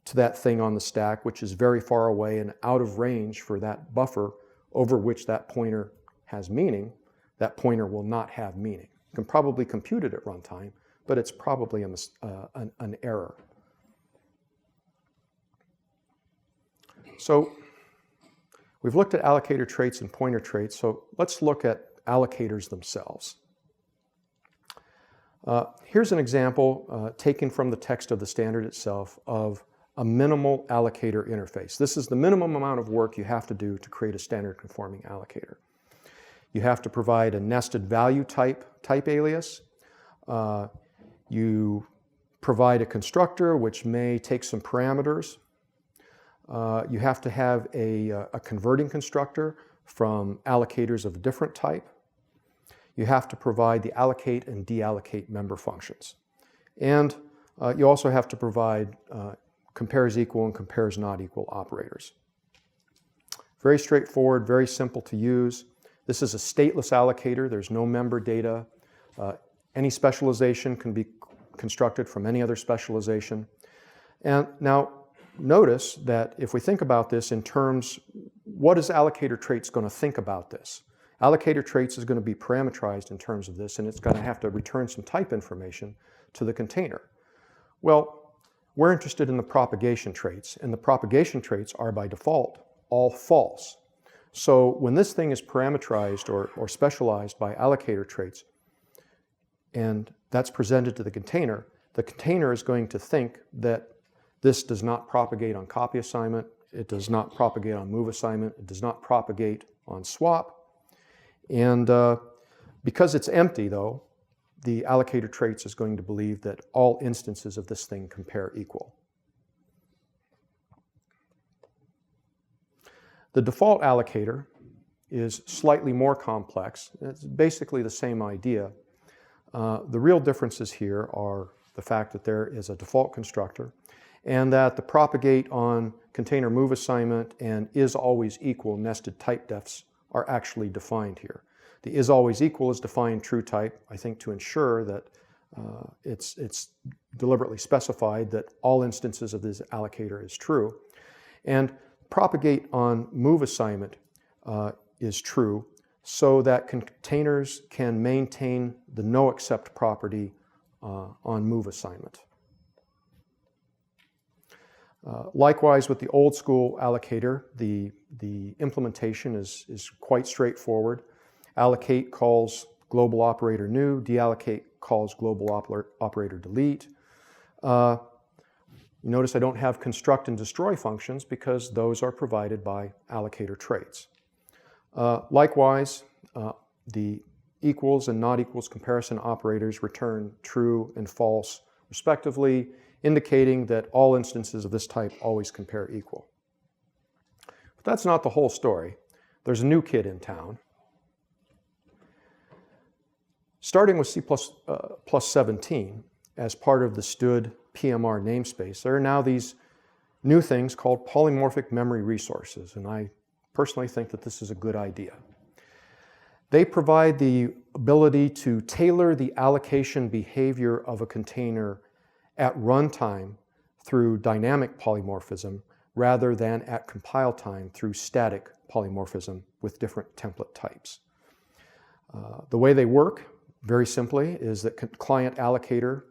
to that thing on the stack, which is very far away and out of range for that buffer over which that pointer has meaning, that pointer will not have meaning. You can probably compute it at runtime, but it's probably an error. So we've looked at allocator traits and pointer traits, so let's look at allocators themselves. Here's an example taken from the text of the standard itself of a minimal allocator interface. This is the minimum amount of work you have to do to create a standard conforming allocator. You have to provide a nested value type alias. You provide a constructor which may take some parameters. You have to have a converting constructor from allocators of a different type. You have to provide the allocate and deallocate member functions. And you also have to provide compares equal and compares not equal operators. Very straightforward, very simple to use. This is a stateless allocator. There's no member data. Any specialization can be constructed from any other specialization. And now notice that if we think about this in terms, what is allocator traits going to think about this? Allocator traits is going to be parameterized in terms of this, and it's going to have to return some type information to the container. Well, we're interested in the propagation traits, and the propagation traits are by default all false. So when this thing is parameterized or specialized by allocator traits, and that's presented to the container is going to think that this does not propagate on copy assignment, it does not propagate on move assignment, it does not propagate on swap. And because it's empty, though, the allocator traits is going to believe that all instances of this thing compare equal. The default allocator is slightly more complex. It's basically the same idea. The real differences here are the fact that there is a default constructor and that the propagate on container move assignment and is always equal nested type defs are actually defined here. The is always equal is defined true type, I think, to ensure that it's deliberately specified that all instances of this allocator is true. And propagate on move assignment is true so that containers can maintain the no except property on move assignment. Likewise, with the old school allocator, the implementation is quite straightforward. Allocate calls global operator new, deallocate calls global operator delete. You notice I don't have construct and destroy functions because those are provided by allocator traits. Likewise, the equals and not equals comparison operators return true and false respectively, indicating that all instances of this type always compare equal. But that's not the whole story. There's a new kid in town. Starting with C++17, as part of the STUD PMR namespace, there are now these new things called polymorphic memory resources, and I personally think that this is a good idea. They provide the ability to tailor the allocation behavior of a container at runtime through dynamic polymorphism rather than at compile time through static polymorphism with different template types. The way they work, very simply, is that the client allocator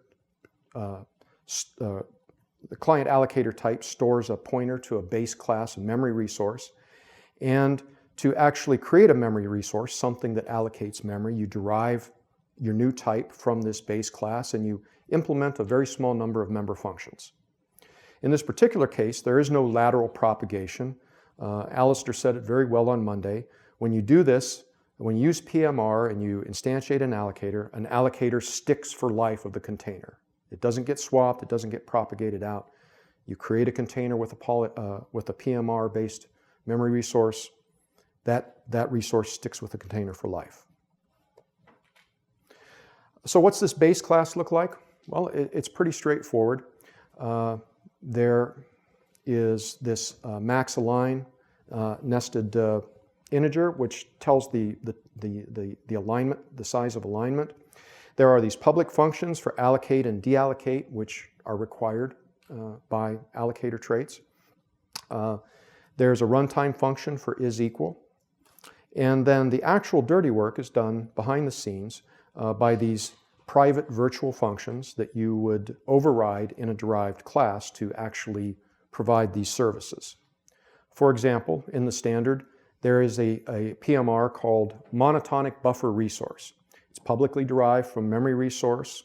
type stores a pointer to a base class memory resource, and to actually create a memory resource, something that allocates memory, you derive your new type from this base class and you implement a very small number of member functions. In this particular case, there is no lateral propagation. Alistair said it very well on Monday. When you do this, when you use PMR and you instantiate an allocator sticks for life of the container. It doesn't get swapped, it doesn't get propagated out. You create a container with a PMR-based memory resource, that resource sticks with the container for life. So what's this base class look like? Well, it's pretty straightforward. There is this max align nested integer, which tells the alignment, the size of alignment. There are these public functions for allocate and deallocate, which are required by allocator traits. There's a runtime function for is equal. And then the actual dirty work is done behind the scenes by these private virtual functions that you would override in a derived class to actually provide these services. For example, in the standard, there is a PMR called monotonic buffer resource. It's publicly derived from memory resource.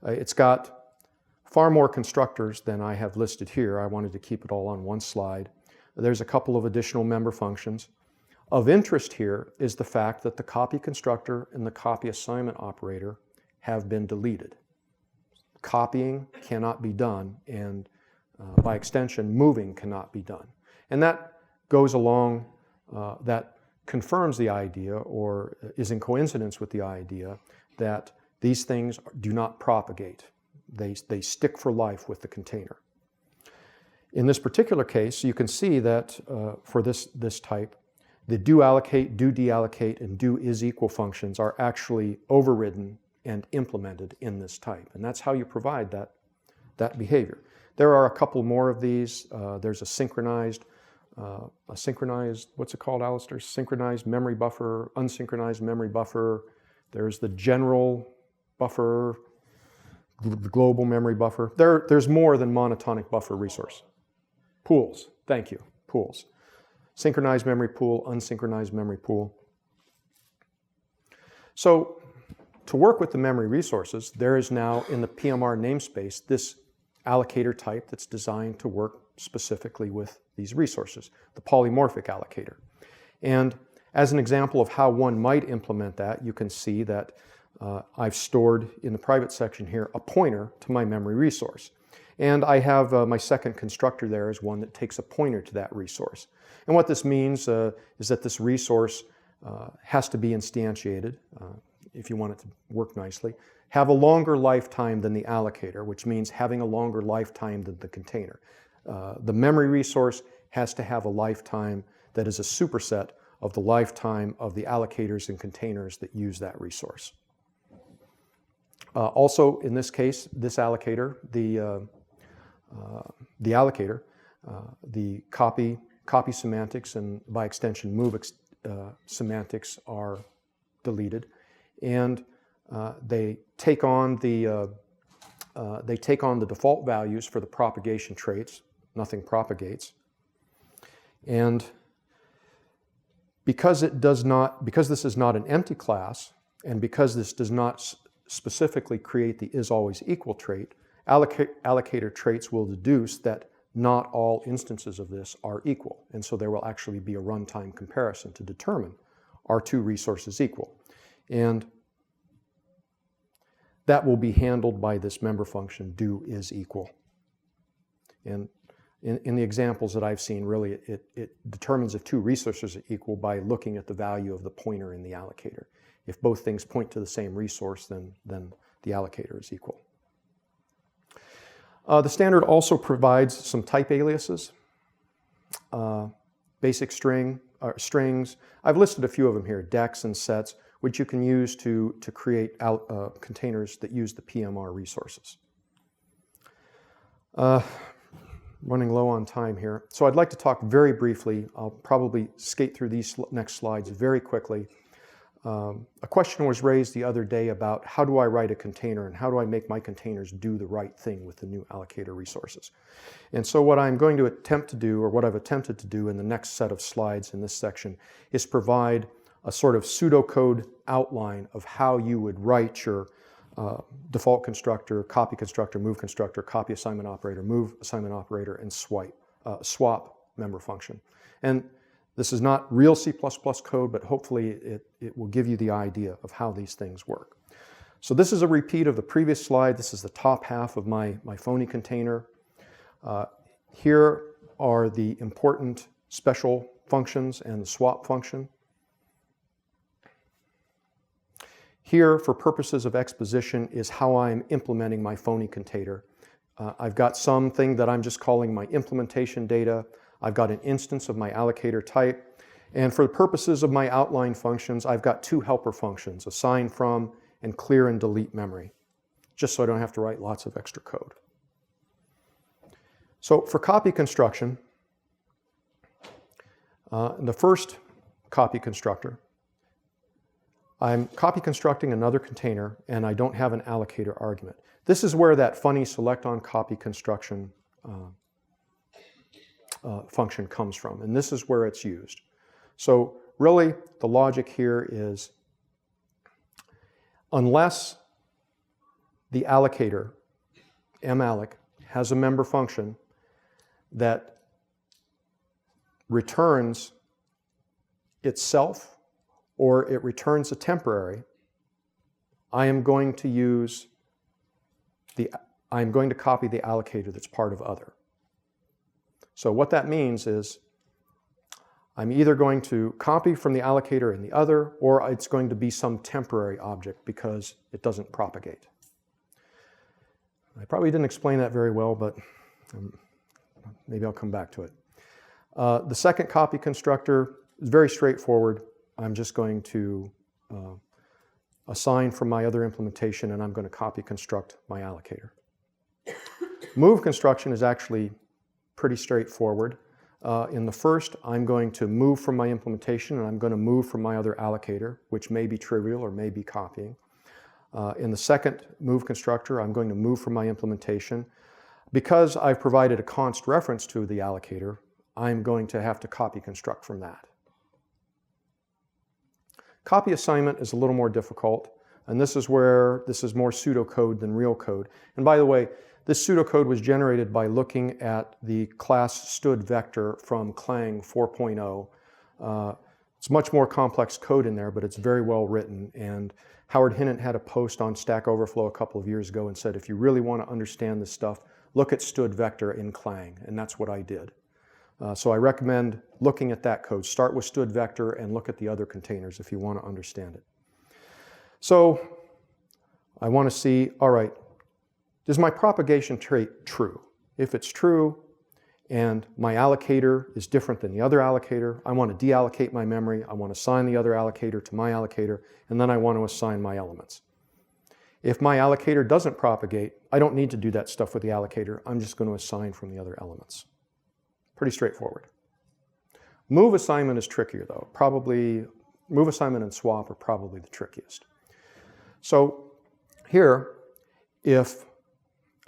It's got far more constructors than I have listed here. I wanted to keep it all on one slide. There's a couple of additional member functions. Of interest here is the fact that the copy constructor and the copy assignment operator have been deleted. Copying cannot be done, and by extension, moving cannot be done. And that goes along, that confirms the idea, or is in coincidence with the idea, that these things do not propagate. They stick for life with the container. In this particular case, you can see that for this type, the do allocate, do deallocate, and do is equal functions are actually overridden and implemented in this type. And that's how you provide that behavior. There are a couple more of these. There's a synchronized, what's it called, Alistair? Synchronized memory buffer, unsynchronized memory buffer. There's the general buffer, the global memory buffer. There's more than monotonic buffer resource. Pools, thank you, pools. Synchronized memory pool, unsynchronized memory pool. So to work with the memory resources, there is now in the PMR namespace this allocator type that's designed to work specifically with these resources, the polymorphic allocator. And as an example of how one might implement that, you can see that I've stored in the private section here a pointer to my memory resource. And I have my second constructor there as one that takes a pointer to that resource. And what this means is that this resource has to be instantiated, if you want it to work nicely, have a longer lifetime than the allocator, which means having a longer lifetime than the container. The memory resource has to have a lifetime that is a superset of the lifetime of the allocators and containers that use that resource. Also, in this case, this allocator, the allocator, the copy semantics, and by extension move semantics are deleted, and they take on the default values for the propagation traits. Nothing propagates, and because this is not an empty class, and because this does not specifically create the is always equal trait, allocator traits will deduce that not all instances of this are equal, and so there will actually be a runtime comparison to determine are two resources equal, and that will be handled by this member function do is equal. And in the examples that I've seen, really it determines if two resources are equal by looking at the value of the pointer in the allocator. If both things point to the same resource, then the allocator is equal. The standard also provides some type aliases, basic strings. I've listed a few of them here, decks and sets, which you can use to create containers that use the PMR resources. Running low on time here. So I'd like to talk very briefly. I'll probably skate through these next slides very quickly. A question was raised the other day about how do I write a container and how do I make my containers do the right thing with the new allocator resources. And so what I'm going to attempt to do, or what I've attempted to do in the next set of slides in this section, is provide a sort of pseudocode outline of how you would write your default constructor, copy constructor, move constructor, copy assignment operator, move assignment operator, and swap member function. And this is not real C++ code, but hopefully it will give you the idea of how these things work. So this is a repeat of the previous slide. This is the top half of my phony container. Here are the important special functions and the swap function. Here, for purposes of exposition, is how I'm implementing my phony container. I've got something that I'm just calling my implementation data. I've got an instance of my allocator type. And for the purposes of my outline functions, I've got two helper functions, assign from and clear and delete memory, just so I don't have to write lots of extra code. So for copy construction, in the first copy constructor, I'm copy constructing another container and I don't have an allocator argument. This is where that funny select on copy construction function comes from, and this is where it's used. So really the logic here is unless the allocator, malloc, has a member function that returns itself or it returns a temporary, I'm going to copy the allocator that's part of other. So what that means is I'm either going to copy from the allocator in the other, or it's going to be some temporary object because it doesn't propagate. I probably didn't explain that very well, but maybe I'll come back to it. The second copy constructor is very straightforward. I'm just going to assign from my other implementation, and I'm going to copy construct my allocator. Move construction is actually pretty straightforward. In the first, I'm going to move from my implementation, and I'm going to move from my other allocator, which may be trivial or may be copying. In the second move constructor, I'm going to move from my implementation. Because I've provided a const reference to the allocator, I'm going to have to copy construct from that. Copy assignment is a little more difficult. And this is where this is more pseudocode than real code. And by the way, this pseudocode was generated by looking at the class stood vector from Clang 4.0. It's much more complex code in there, but it's very well written. And Howard Hinnant had a post on Stack Overflow a couple of years ago and said, if you really want to understand this stuff, look at stood vector in Clang. And that's what I did. So I recommend looking at that code. Start with stood vector and look at the other containers if you want to understand it. So I want to see, all right, is my propagation trait true? If it's true and my allocator is different than the other allocator, I want to deallocate my memory, I want to assign the other allocator to my allocator, and then I want to assign my elements. If my allocator doesn't propagate, I don't need to do that stuff with the allocator. I'm just going to assign from the other elements. Pretty straightforward. Move assignment is trickier though. Probably move assignment and swap are probably the trickiest. So here, if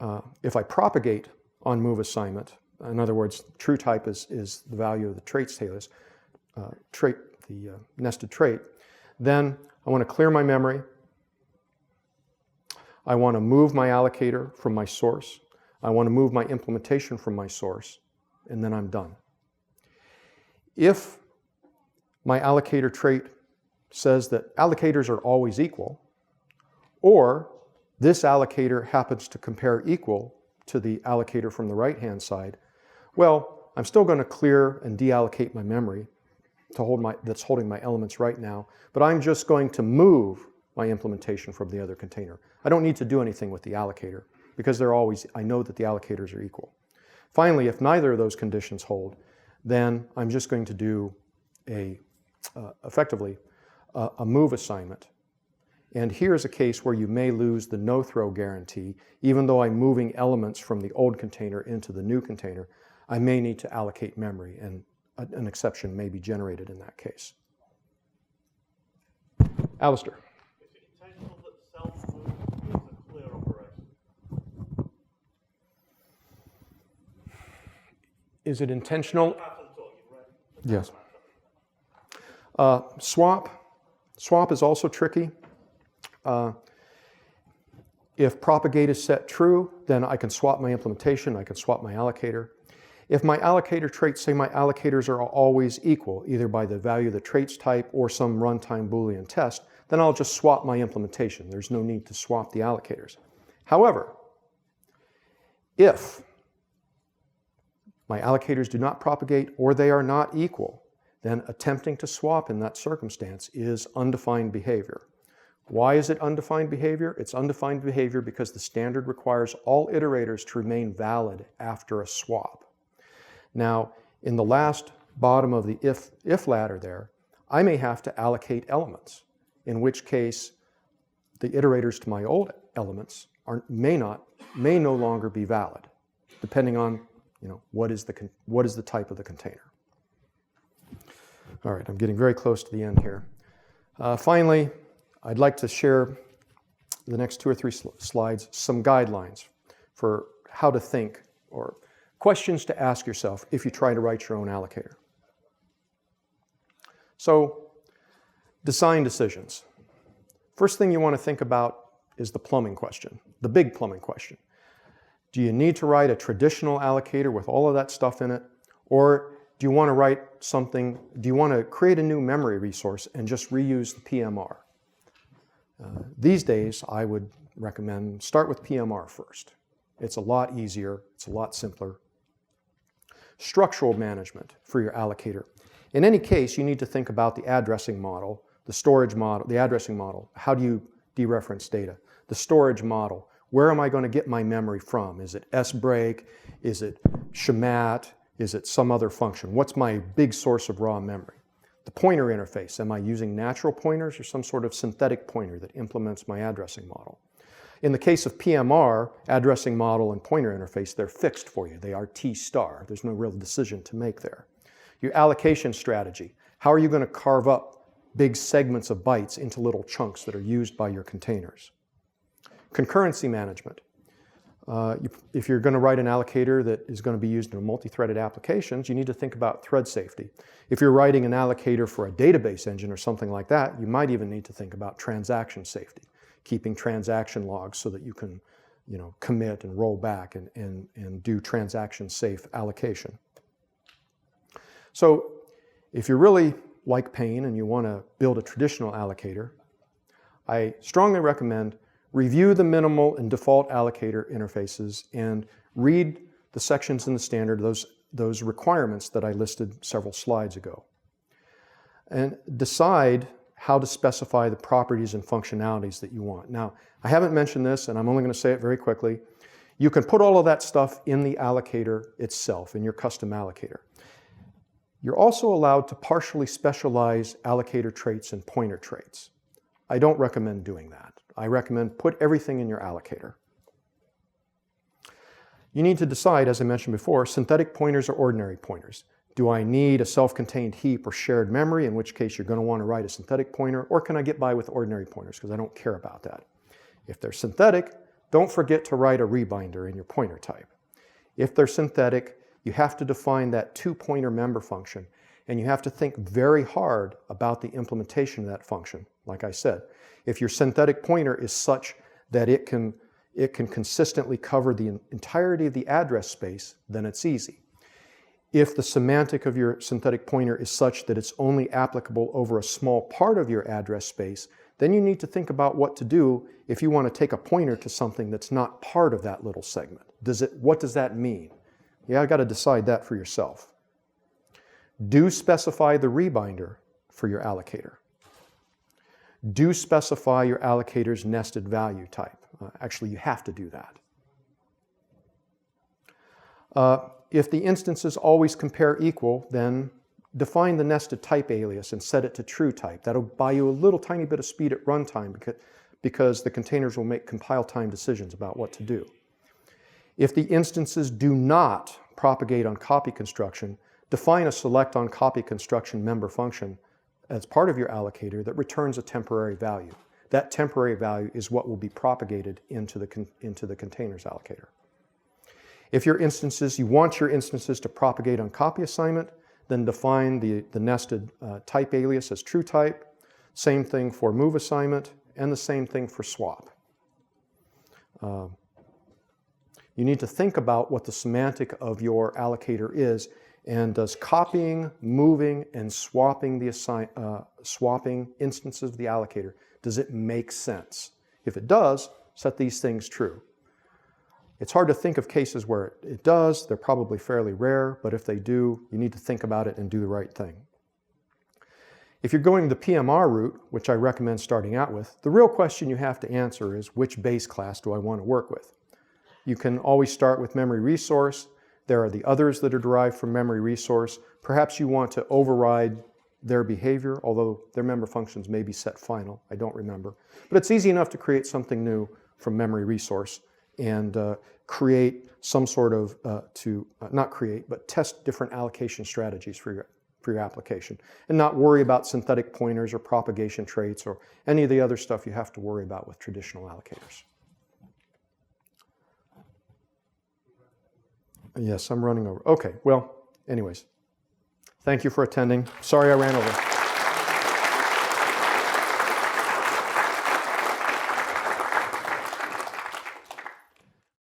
I propagate on move assignment, in other words, true type is the value of the traits tailors, the nested trait, then I want to clear my memory. I want to move my allocator from my source. I want to move my implementation from my source, and then I'm done. If my allocator trait says that allocators are always equal, or this allocator happens to compare equal to the allocator from the right-hand side, well, I'm still going to clear and deallocate my memory that's holding my elements right now, but I'm just going to move my implementation from the other container. I don't need to do anything with the allocator because I know that the allocators are equal. Finally, if neither of those conditions hold, then I'm just going to do effectively a move assignment. And here's a case where you may lose the no-throw guarantee. Even though I'm moving elements from the old container into the new container, I may need to allocate memory, and an exception may be generated in that case. Alistair. Is it intentional that self-move is a clear operation? Is it intentional? After the talk, you've read. Yes. Swap is also tricky. If propagate is set true, then I can swap my implementation, I can swap my allocator. If my allocator traits say my allocators are always equal, either by the value of the traits type or some runtime Boolean test, then I'll just swap my implementation. There's no need to swap the allocators. However, if my allocators do not propagate or they are not equal, then attempting to swap in that circumstance is undefined behavior. Why is it undefined behavior? It's undefined behavior because the standard requires all iterators to remain valid after a swap. Now, in the last bottom of the if ladder there, I may have to allocate elements, in which case the iterators to my old elements may no longer be valid, depending on what is the type of the container. All right, I'm getting very close to the end here. Finally, I'd like to share the next 2 or 3 slides some guidelines for how to think or questions to ask yourself if you try to write your own allocator. So, design decisions. First thing you want to think about is the plumbing question, the big plumbing question. Do you need to write a traditional allocator with all of that stuff in it? Or do you want to write something, do you want to create a new memory resource and just reuse the PMR? These days, I would recommend start with PMR first. It's a lot easier, it's a lot simpler. Structural management for your allocator. In any case, you need to think about the addressing model, the storage model, the addressing model. How do you dereference data? The storage model. Where am I going to get my memory from? Is it sbreak? Is it schemat? Is it some other function? What's my big source of raw memory? The pointer interface. Am I using natural pointers or some sort of synthetic pointer that implements my addressing model? In the case of PMR, addressing model and pointer interface, they're fixed for you. They are T-star. There's no real decision to make there. Your allocation strategy. How are you going to carve up big segments of bytes into little chunks that are used by your containers? Concurrency management. If you're going to write an allocator that is going to be used in multi-threaded applications, you need to think about thread safety. If you're writing an allocator for a database engine or something like that, you might even need to think about transaction safety. keeping transaction logs so that you can, commit and roll back and do transaction-safe allocation. So if you really like pain and you want to build a traditional allocator, I strongly recommend review the minimal and default allocator interfaces and read the sections in the standard, those requirements that I listed several slides ago. And decide how to specify the properties and functionalities that you want. Now, I haven't mentioned this, and I'm only going to say it very quickly. You can put all of that stuff in the allocator itself, in your custom allocator. You're also allowed to partially specialize allocator traits and pointer traits. I don't recommend doing that. I recommend put everything in your allocator. You need to decide, as I mentioned before, synthetic pointers or ordinary pointers. Do I need a self-contained heap or shared memory, in which case you're going to want to write a synthetic pointer, or can I get by with ordinary pointers because I don't care about that? If they're synthetic, don't forget to write a rebinder in your pointer type. If they're synthetic, you have to define that two-pointer member function, and you have to think very hard about the implementation of that function. Like I said, if your synthetic pointer is such that it can consistently cover the entirety of the address space, then it's easy. If the semantic of your synthetic pointer is such that it's only applicable over a small part of your address space, then you need to think about what to do if you want to take a pointer to something that's not part of that little segment. What does that mean? Yeah, I've got to decide that for yourself. Do specify the rebinder for your allocator. Do specify your allocator's nested value type. Actually, you have to do that. If the instances always compare equal, then define the nested type alias and set it to true type. That'll buy you a little tiny bit of speed at runtime because the containers will make compile time decisions about what to do. If the instances do not propagate on copy construction, define a select on copy construction member function as part of your allocator that returns a temporary value. That temporary value is what will be propagated into the containers allocator. If you want your instances to propagate on copy assignment, then define the nested type alias as true type. Same thing for move assignment, and the same thing for swap. You need to think about what the semantic of your allocator is, and does copying, moving, and swapping instances of the allocator, does it make sense? If it does, set these things true. It's hard to think of cases where it does. They're probably fairly rare, but if they do, you need to think about it and do the right thing. If you're going the PMR route, which I recommend starting out with, the real question you have to answer is which base class do I want to work with? You can always start with memory resource. There are the others that are derived from memory resource. Perhaps you want to override their behavior, although their member functions may be set final. I don't remember. But it's easy enough to create something new from memory resource and create some sort of, not create, but test different allocation strategies for your application. And not worry about synthetic pointers or propagation traits or any of the other stuff you have to worry about with traditional allocators. Yes, I'm running over. Okay, well, anyways. Thank you for attending. Sorry I ran over.